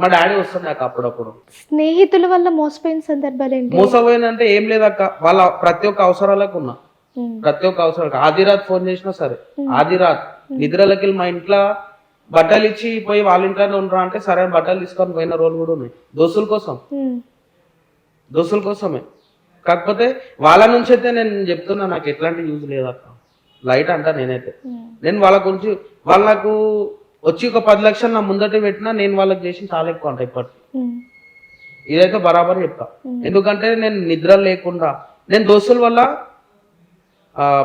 మా డాడీ వస్తుండే అక్క అప్పుడప్పుడు. స్నేహితుల వల్ల మోసపోయిన సందర్భాలు ఏంటి? మోసపోయిందంటే ఏం లేదక్క, వాళ్ళ ప్రతి ఒక్క అవసరాలకు ఉన్నా, ఉమ్, ప్రతి ఒక్క అవసరాలకు ఆదిరాత్ ఫోన్ చేసినా సరే, ఆదిరాత్ నిద్రలకి మా ఇంట్లో బట్టలు ఇచ్చి పోయి వాళ్ళ ఇంట్లోనే ఉండరా అంటే సరే బట్టలు తీసుకొని పోయిన రోజులు కూడా ఉన్నాయి. దోస్తుల కోసం, ఉమ్, దోస్తుల కోసమే. కాకపోతే వాళ్ళ నుంచి అయితే నేను చెప్తున్నా, నాకు ఎట్లాంటి యూజ్ లేదక్క, లైట్ అంటా నేనైతే. ఉమ్, నేను వాళ్ళ గురించి, వాళ్ళకు వచ్చి ఒక 10 లక్షలు నా ముందట పెట్టినా నేను వాళ్ళకి చేసి చాలా ఎక్కువ అంట ఇప్పటికి. ఉమ్, ఇదైతే బరాబర్ చెప్తా. ఎందుకంటే నేను నిద్ర లేకుండా, నేను దోస్తుల వల్ల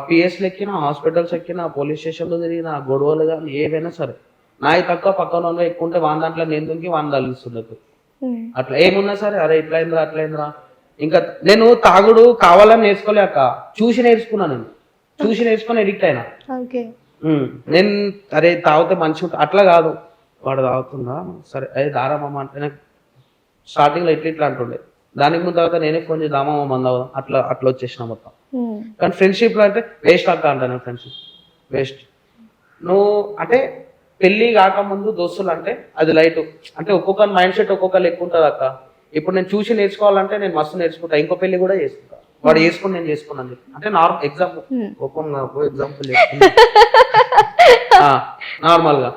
పిఎస్లు ఎక్కిన, హాస్పిటల్స్ ఎక్కిన, పోలీస్ స్టేషన్లో తిరిగిన, గొడవలు కానీ ఏవైనా సరే, నాయి తక్కువ పక్కన వాళ్ళు ఎక్కువ ఉంటే వాని దాంట్లో నేను దుంకి వాని తగిలిస్తుండదు. ఉమ్, అట్లా ఏమున్నా సరే, అరే ఇట్లా అయిందిరా అట్లా అయిందిరా. ఇంకా నేను తాగుడు కావాలని నేర్చుకోలేక చూసి నేర్చుకున్నా, నేను చూసి నేర్చుకొని ఎడిక్ట్ అయినా. ఓకే. నేను అరే తాగితే మంచిగా ఉంటుంది అట్లా కాదు, వాడు తాగుతుందా సరే అదే దారామమ్మ అంటే నాకు స్టార్టింగ్లో ఇట్లా ఇట్లా అంటుండే. దానికి ముందు తర్వాత నేనే ఫోన్ చేసి దామమ్మ మంద అట్లా అట్లా వచ్చేసిన మొత్తం. ఉమ్, కానీ ఫ్రెండ్షిప్లో అంటే వేస్ట్ అక్క అంటాను, ఫ్రెండ్షిప్ వేస్ట్. నువ్వు అంటే పెళ్ళి కాకముందు దోస్తులు అంటే అది లైట్, అంటే ఒక్కొక్క మైండ్ సెట్ ఒక్కొక్కరు ఎక్కువ ఉంటుంది అక్క. ఇప్పుడు నేను చూసి నేర్చుకోవాలంటే నేను మస్తు నేర్చుకుంటా, ఇంకో పెళ్లి కూడా చేసుకుంటా. వాడు చేసుకుని నేను చేసుకున్నాను చెప్పి అంటే నార్మల్ ఎగ్జాంపుల్, ఒక్కొక్క ఎగ్జాంపుల్ నార్మల్ గా.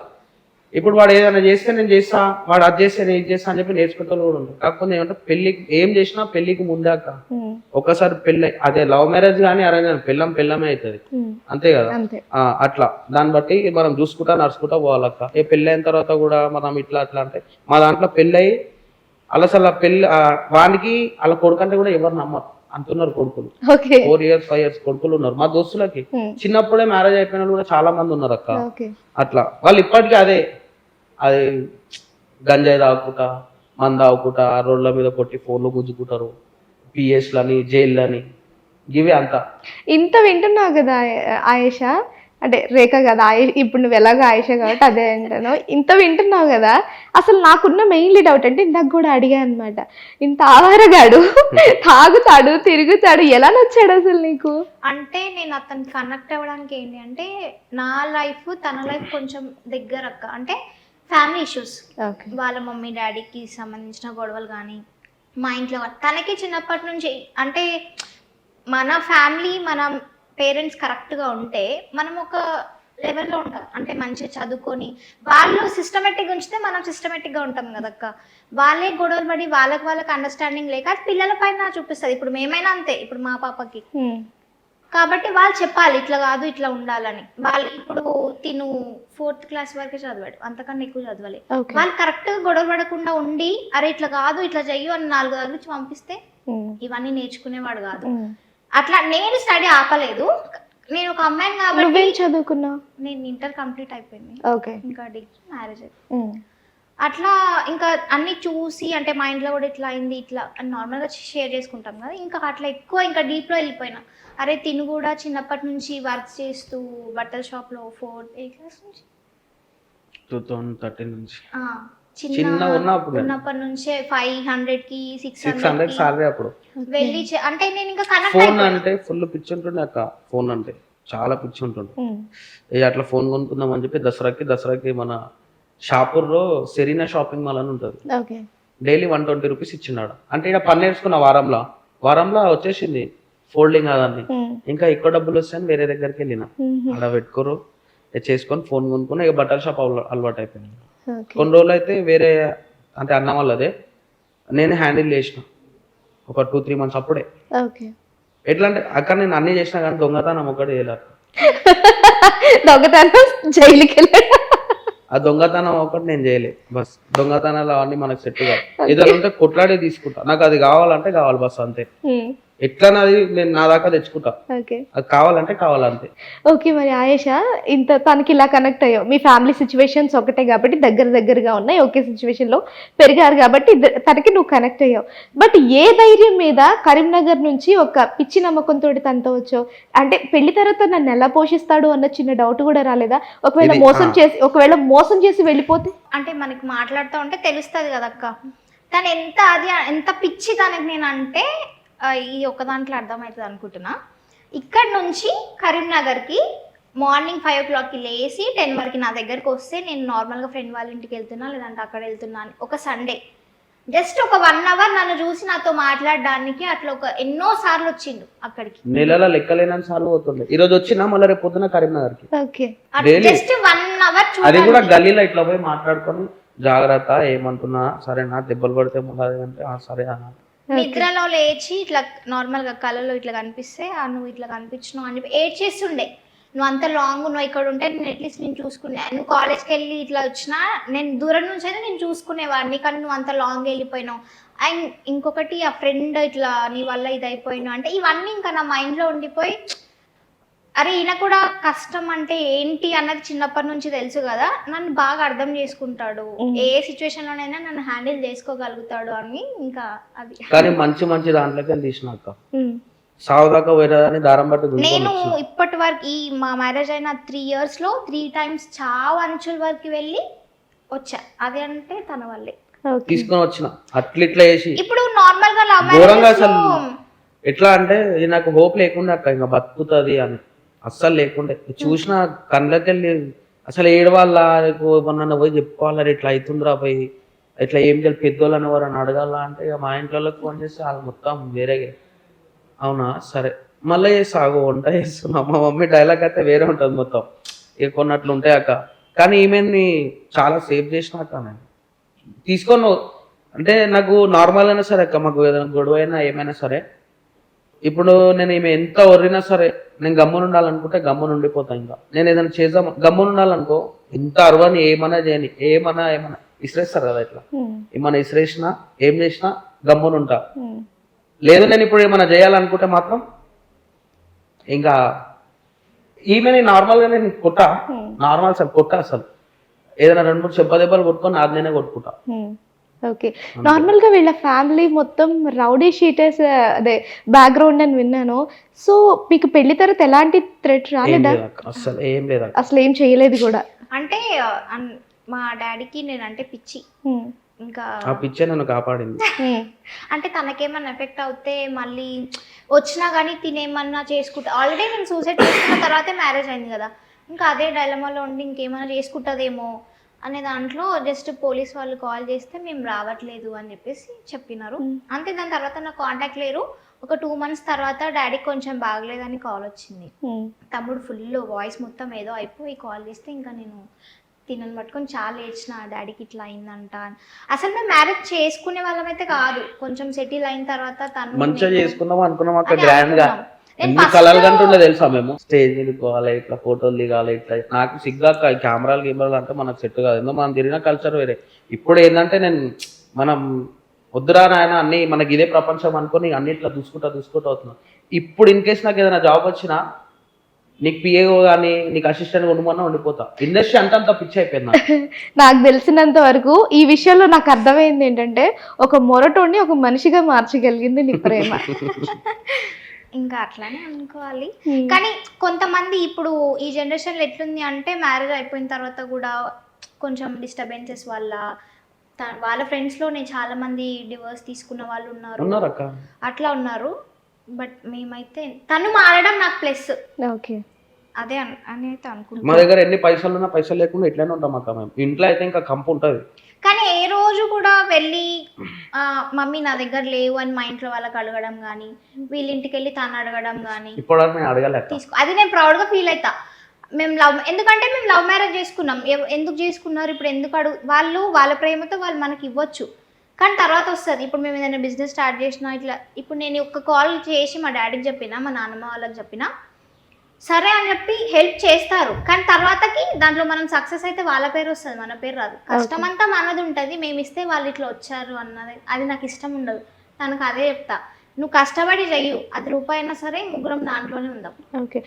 ఇప్పుడు వాడు ఏదైనా చేస్తే నేను చేస్తా, వాడు అది చేస్తే నేను ఇది చేస్తా అని చెప్పి నేర్చుకుంటూ కూడా ఉంటాను. కాకపోతే ఏమంటే పెళ్లికి ఏం చేసినా పెళ్లికి ముందాక ఉమ్, ఒక్కసారి పెళ్ళి, అదే లవ్ మ్యారేజ్ కానీ అరేంజ్ పెళ్ళమే అవుతుంది, ఉమ్, అంతే కదా. అంతే. అట్లా దాన్ని బట్టి మనం చూసుకుంటా నడుచుకుంటా పోవాలక్క. ఏ పెళ్ళి అయిన తర్వాత కూడా మనం ఇట్లా అట్లా అంటే, మా దాంట్లో పెళ్ళి అయ్యి అలా పెళ్ళి వానికి అలా కొడుకంటే కూడా ఎవరు నమ్మరు అంటున్నారు కొడుకులు. ఓకే. 4 years 5 years కొడుకులు ఉన్నారు మా దోస్తులకి. ఉమ్, చిన్నప్పుడే మ్యారేజ్ అయిపోయిన వాళ్ళు కూడా చాలా మంది ఉన్నారు అక్క. ఓకే. అట్లా వాళ్ళు ఇప్పటికీ అదే గంజాయి తాగుకుంటా, మందు తాగుకుంటా, రోడ్ల మీద కొట్టి ఫోన్లు గుంజుకుంటారు, పిఎస్లని జైళ్ళని ఇవే అంతా. ఇంత వింటున్నావు కదా ఆయేష, అంటే రేఖ కదా ఇప్పుడు నువ్వు ఎలాగో ఆయేష కాబట్టి అదే అంటాను. ఇంత వింటున్నావు కదా, అసలు నాకున్న మెయిన్లీ డౌట్ అంటే ఇందాక కూడా అడిగా అనమాట, ఇంత ఆహారగాడు తాగుతాడు తిరుగుతాడు ఎలా నచ్చాడు అసలు నీకు? అంటే నేను అతనికి కనెక్ట్ అవ్వడానికి ఏంటి అంటే, నా లైఫ్ తన లైఫ్ కొంచెం దగ్గర అక్క. అంటే ఫ్యామిలీ ఇష్యూస్, ఓకే. వాళ్ళ మమ్మీ డాడీకి సంబంధించిన గొడవలు కానీ, మా ఇంట్లో తనకి చిన్నప్పటి నుంచి అంటే మన ఫ్యామిలీ మన పేరెంట్స్ కరెక్ట్గా ఉంటే మనం ఒక లెవెల్లో ఉంటాం. అంటే మంచిగా చదువుకొని వాళ్ళు సిస్టమేటిక్గా ఉంచితే మనం సిస్టమేటిక్గా ఉంటాం కదక్క. వాళ్ళే గొడవలు పడి వాళ్ళకి అండర్స్టాండింగ్ లేక అది పిల్లల పైన చూపిస్తుంది. ఇప్పుడు మేమైనా అంతే, ఇప్పుడు మా పాపకి. కాబట్టి వాళ్ళు చెప్పాలి ఇట్లా కాదు ఇట్లా ఉండాలని. వాళ్ళు ఇప్పుడు తిను 4th క్లాస్ వరకే చదివాడు, అంతకన్నా ఎక్కువ చదవాలి. వాళ్ళు కరెక్ట్గా గొడవ పడకుండా ఉండి అరే ఇట్లా కాదు ఇట్లా చెయ్యు అని 4 దగ్గర పంపిస్తే ఇవన్నీ నేర్చుకునేవాడు కాదు. అట్లా నేను స్టడీ ఆపలేదు. నేను ఒక అమ్మాయిని కాబట్టి. నువ్వేం చదువుకున్నావు? నేను ఇంటర్ కంప్లీట్ అయిపోయింది, ఓకే. ఇంకా డిగ్రీ మ్యారేజ్ అయిపోయింది. అట్లా ఇంకా అన్ని చూసి అంటే మా ఇంట్లో కూడా ఇట్లా అయింది ఇట్లా అని నార్మల్గా షేర్ చేసుకుంటాం కదా. ఇంకా అట్లా ఎక్కువ ఇంకా డీప్లో వెళ్ళిపోయినా. అరే తిను కూడా చిన్నప్పటి నుంచి వర్క్ చేస్తూ బట్టల షాప్లో 4th క్లాస్ నుంచి 2013 నుంచి చిన్న ఉన్నప్పటి నుంచే 500కి 600 సాలరీ అప్పుడు వెళ్ళి అంటే నేను ఇంకా కనెక్ట్ ఫోన్ అంటే ఫుల్ పిచ్చి ఉంటుండే అక్క. ఫోన్ అంటే చాలా పిచ్చి ఉంటుండే. అట్లా ఫోన్ కొనుక్కుందాం అని చెప్పి దసరాకి మన షాపూర్లో సెరీనా షాపింగ్ మాల్ అని ఉంటుంది, డైలీ 120 రూపీస్ ఇచ్చినాడు. అంటే ఇక్కడ పని నేర్చుకున్న వారంలో వచ్చేసింది ఫోల్డింగ్ అదాన్ని. ఇంకా ఎక్కువ డబ్బులు వస్తాయని వేరే దగ్గరికి వెళ్ళిన, అలా పెట్టుకోరు చేసుకొని ఫోన్ కొనుక్కుని ఇక బట్టల షాప్ అలవాటు అయిపోయింది. కొన్ని రోజులు అయితే వేరే అంటే అన్న వాళ్ళదే నేను హ్యాండిల్ చేసిన ఒక 2-3 months అప్పుడే. ఎట్లా అంటే అక్కడ నేను అన్ని చేసినా కానీ దొంగతనం ఒకటి చేయలేదు. దొంగతనం జైలుకి వెళ్ళాడు. ఆ దొంగతనం ఒకటి నేను చేయలేదు బస్. దొంగతనాలు అవన్నీ మనకు సెట్ కాదు. ఏదైనా ఉంటే కొట్లాడే తీసుకుంటా, నాకు అది కావాలంటే కావాలి బస్ అంతే. ఎట్లా నాది నేను నా దాకా తెచ్చుకుంటా, అది కావాలంటే కావాలంతే. ఓకే. మరి ఆయేష ఇంత తనకి ఇలా కనెక్ట్ అయ్యావు, మీ ఫ్యామిలీ సిచ్యువేషన్స్ ఒకటే కాబట్టి దగ్గరగా ఉన్నాయి, ఒకే సిచ్యువేషన్ లో పెరిగారు కాబట్టి తనకి నువ్వు కనెక్ట్ అయ్యావు. బట్ ఏ ధైర్యం మీద కరీంనగర్ నుంచి ఒక పిచ్చి నమ్మకంతో తనతో వచ్చావు? అంటే పెళ్లి తర్వాత నన్ను ఎలా పోషిస్తాడు అన్న చిన్న డౌట్ కూడా రాలేదా? ఒకవేళ మోసం చేసి వెళ్ళిపోతే? అంటే మనకి మాట్లాడుతూ ఉంటే తెలుస్తుంది కదక్క తను ఎంత పిచ్చి తనకి. నేను అంటే ఈ ఒక్క దాంట్లో అర్థమవుతుంది అనుకుంటున్నా. ఇక్కడ నుంచి కరీంనగర్కి మార్నింగ్ 5 o'clockకి లేచి 10 వరకు నా దగ్గరకు వస్తే నేను నార్మల్గా ఫ్రెండ్ వాళ్ళ ఇంటికి వెళ్తున్నా లేదంటే అక్కడ వెళ్తున్నా అని ఒక సండే జస్ట్ ఒక 1 hour నన్ను చూసి నాతో మాట్లాడడానికి అట్లా ఒక ఎన్నో సార్లు వచ్చిండు అక్కడికి. నెలల లెక్కలేనని సార్లు పోతుండే. ఈ రోజు వచ్చినా మళ్ళీ రేపు పొద్దున కరీంనగర్కి ఓకే Daily. జస్ట్ 1 hour అది కూడా గల్లీలో ఇట్లా పోయి మాట్లాడుకొని జాగ్రత్త ఏమంటున్నా సరేనా దెబ్బలు పడితే మళ్ళీ అంటే సరే అన్న. నిద్రలో లేచి ఇట్లా నార్మల్గా కళ్ళలో ఇట్లా కనిపిస్తే నువ్వు ఇట్లా కనిపించినావు అని చెప్పి ఏడ్ చేస్తుండే. నువ్వు అంత లాంగ్ నువ్వు ఇక్కడ ఉంటే నేను అట్లీస్ట్ నేను చూసుకునే, నువ్వు కాలేజ్కి వెళ్ళి ఇట్లా వచ్చినా నేను దూరం నుంచి అయితే నేను చూసుకునేవాడిని, కానీ నువ్వు అంత లాంగ్ వెళ్ళిపోయినావు. అండ్ ఇంకొకటి ఆ ఫ్రెండ్ ఇట్లా నీ వల్ల ఇది అయిపోయినావు అంటే ఇవన్నీ ఇంకా నా మైండ్లో ఉండిపోయి అరే ఈయన కూడా కష్టం అంటే ఏంటి అన్నది చిన్నప్పటి నుంచి తెలుసు కదా, నన్ను బాగా అర్థం చేసుకుంటాడు, ఏ సిచ్యువేషన్లోనైనా నన్ను హ్యాండిల్ చేసుకోగలుగుతాడు అని ఇంకా అది. కానీ మంచి మంచి దాంట్లోకి వెళ్ళి తీసినాక సావుదాకా పోయేదని దారం బట్టి నేను ఇప్పటి వరకు ఈ మా మ్యారేజ్ అయిన 3 yearsలో 3 times చావు అంచుల వరకు వెళ్ళి వచ్చా. అది అంటే తన వల్లే తీసుకొని వచ్చిన అట్లా ఇట్లా వేసి ఇప్పుడు నార్మల్ గా లవ్ ఘోరంగా అసలు ఎట్లా అంటే నాకు హోప్ లేకుండా అక్క ఇంకా బతుకుతుంది అని అస్సలు లేకుండా చూసిన కళ్ళకి వెళ్ళి అసలు ఏడవాళ్ళ నన్ను పోయి చెప్పుకోవాలి ఇట్లా అవుతుందిరా పోయి ఇట్లా ఏం తెలియదు పెద్దోళ్ళు అనేవారు అని అడగాల అంటే ఇక మా ఇంట్లోకి ఫోన్ చేస్తే వాళ్ళు మొత్తం వేరే అవునా సరే మళ్ళీ సాగు వంట చేస్తున్నాం. మా మమ్మీ డైలాగ్ అయితే వేరే ఉంటుంది మొత్తం ఇక కొన్నట్లు ఉంటాయి అక్క. కానీ ఈమెని చాలా సేవ్ చేసినాక నేను తీసుకొని అంటే నాకు నార్మల్ అయినా సరే అక్క మాకు ఏదైనా గొడవ అయినా ఏమైనా సరే ఇప్పుడు నేను ఈమె ఎంత ఒర్రినా సరే నేను గమ్మున ఉండాలనుకుంటే గమ్మున ఉండిపోతాను. ఇంకా నేను ఏదైనా చేద్దాం గమ్మున ఉండాలనుకో ఎంత అరవని ఏమన్నా చేయని ఏమన్నా ఇసిరేస్తారు కదా ఇట్లా ఏమన్నా ఇసిరేసినా ఏం చేసినా గమ్మున ఉంటా. లేదు నేను ఇప్పుడు ఏమైనా చేయాలనుకుంటే మాత్రం ఇంకా ఈమెని నార్మల్గా నేను కొట్టా నార్మల్ సార్ కొట్టా అసలు ఏదైనా 2-3 దెబ్బలు కొట్టుకొని అది నేనే కొట్టుకుంటా. ఓకే నార్మల్ గా వీళ్ళ ఫ్యామిలీ మొత్తం రౌడీ షీటర్స్ అదే బ్యాక్గ్రౌండ్ అని విన్నాను. సో మీకు పెళ్లి తర్వాత ఎలాంటి థ్రెట్ రాలేదా? అసలు ఏం లేదు అసలు ఏం చేయలేదు కూడా. అంటే మా డాడీకి నేనంటే పిచ్చి, ఇంకా ఆ పిచ్చే నన్ను కాపాడింది. అంటే తనకేమన్నా ఎఫెక్ట్ అవుతే మళ్ళీ వచ్చినా కానీ తినేమన్నా చేసుకుంటా. ఆల్రెడీ నేను సూసైడ్ చేసుకున్న తర్వాతే మ్యారేజ్ అయింది కదా, ఇంకా అదే డైలమాలో ఉండి ఇంకేమైనా చేసుకుంటుందేమో అనే దాంట్లో జస్ట్ పోలీస్ వాళ్ళు కాల్ చేస్తే మేము రావట్లేదు అని చెప్పేసి చెప్పినారు అంతే. దాని తర్వాత నాకు కాంటాక్ట్ లేరు. ఒక 2 months తర్వాత డాడీకి కొంచెం బాగలేదని కాల్ వచ్చింది. తమ్ముడు ఫుల్ వాయిస్ మొత్తం ఏదో అయిపోయి కాల్ చేస్తే ఇంకా నేను తినని పట్టుకొని చాలా ఏడ్చిన, డాడీకి ఇట్లా అయిందంట. అసలు మేము మ్యారేజ్ చేసుకునే వాళ్ళం అయితే కాదు, కొంచెం సెటిల్ అయిన తర్వాత తను మంచిగా చేసుకుందాం అనుకున్నాం అక్కడ గ్రాండ్ గా. ఎన్ని కళలు కంటుండే తెలుసా మేము స్టేజ్ దిగుకోవాలి ఇట్లా ఫోటోలు దిగాలి ఇట్లా. నాకు సిగ్గా కెమెరాలు అంటే మనకు సెట్ కాదు, ఎందుకు మనం తిరిగిన కల్చర్ వేరే. ఇప్పుడు ఏంటంటే నేను మనం వద్దురా నాయన అన్ని మనకి ఇదే ప్రపంచం అనుకొని అన్ని ఇట్లా చూసుకుంటా అవుతున్నాం. ఇప్పుడు ఇన్ కేసు నాకు ఏదైనా జాబ్ వచ్చినా నీకు పిఏఓ కానీ నీకు అసిస్టెంట్ ఉండమన్నా ఉండిపోతా. ఇండస్ట్రీ అంతా పిచ్చి అయిపోయింది. నాకు తెలిసినంత వరకు ఈ విషయంలో నాకు అర్థమైంది ఏంటంటే ఒక మొరటోని ఒక మనిషిగా మార్చగలిగింది నీ ప్రేమ. ఇంకా అట్లానే అనుకోవాలి. కానీ కొంతమంది ఇప్పుడు ఈ జనరేషన్లో ఎట్లుంది అంటే మ్యారేజ్ అయిపోయిన తర్వాత కూడా కొంచెం డిస్టర్బెన్సెస్ వల్ల వాళ్ళ ఫ్రెండ్స్లో నేను చాలా మంది డివోర్స్ తీసుకున్న వాళ్ళు ఉన్నారు, అట్లా ఉన్నారు. బట్ మేమైతే తను మారడం నాకు ప్లస్. ఓకే అదే అని అయితే అనుకుంటున్నాను. మా దగ్గర ఎన్ని పైసలు ఉన్నా పైసలు లేకుండా ఎట్లనే ఉంటాం అక్క మేము. ఇంట్లో అయితే ఇంకా కంపు ఉంటుంది. కానీ ఏ రోజు కూడా వెళ్ళి మమ్మీ నా దగ్గర లేవు అని మా ఇంట్లో వాళ్ళకి అడగడం కానీ, వీళ్ళ ఇంటికి వెళ్ళి తను అడగడం కానీ ఇప్పుడు నేను అడగలేదు. అది నేను ప్రౌడ్గా ఫీల్ అవుతా. ఎందుకంటే మేము లవ్ మ్యారేజ్ చేసుకున్నాం. ఎందుకు చేసుకున్నారు ఇప్పుడు ఎందుకు వాళ్ళు వాళ్ళ ప్రేమతో వాళ్ళు మనకి ఇవ్వచ్చు, కానీ తర్వాత వస్తుంది. ఇప్పుడు మేము ఏదైనా బిజినెస్ స్టార్ట్ చేసినా ఇట్లా, ఇప్పుడు నేను ఒక కాల్ చేసి మా డాడీకి చెప్పినా మా నాన్నమ్మ వాళ్ళకి చెప్పినా సరే అని చెప్పి హెల్ప్ చేస్తారు, కానీ తర్వాతకి దాంట్లో మనం సక్సెస్ అయితే వాళ్ళ పేరు వస్తుంది, మన పేరు రాదు. కష్టం అంతా మనది ఉంటుంది. మేము ఇస్తే వాళ్ళు ఇట్లా వచ్చారు అన్నది అది నాకు ఇష్టం ఉండదు. తనకు అదే చెప్తా, నువ్వు కష్టపడి చెయ్యు, అది రూపాయి అయినా సరే ముగ్గురం దాంట్లోనే ఉందాం. ఓకే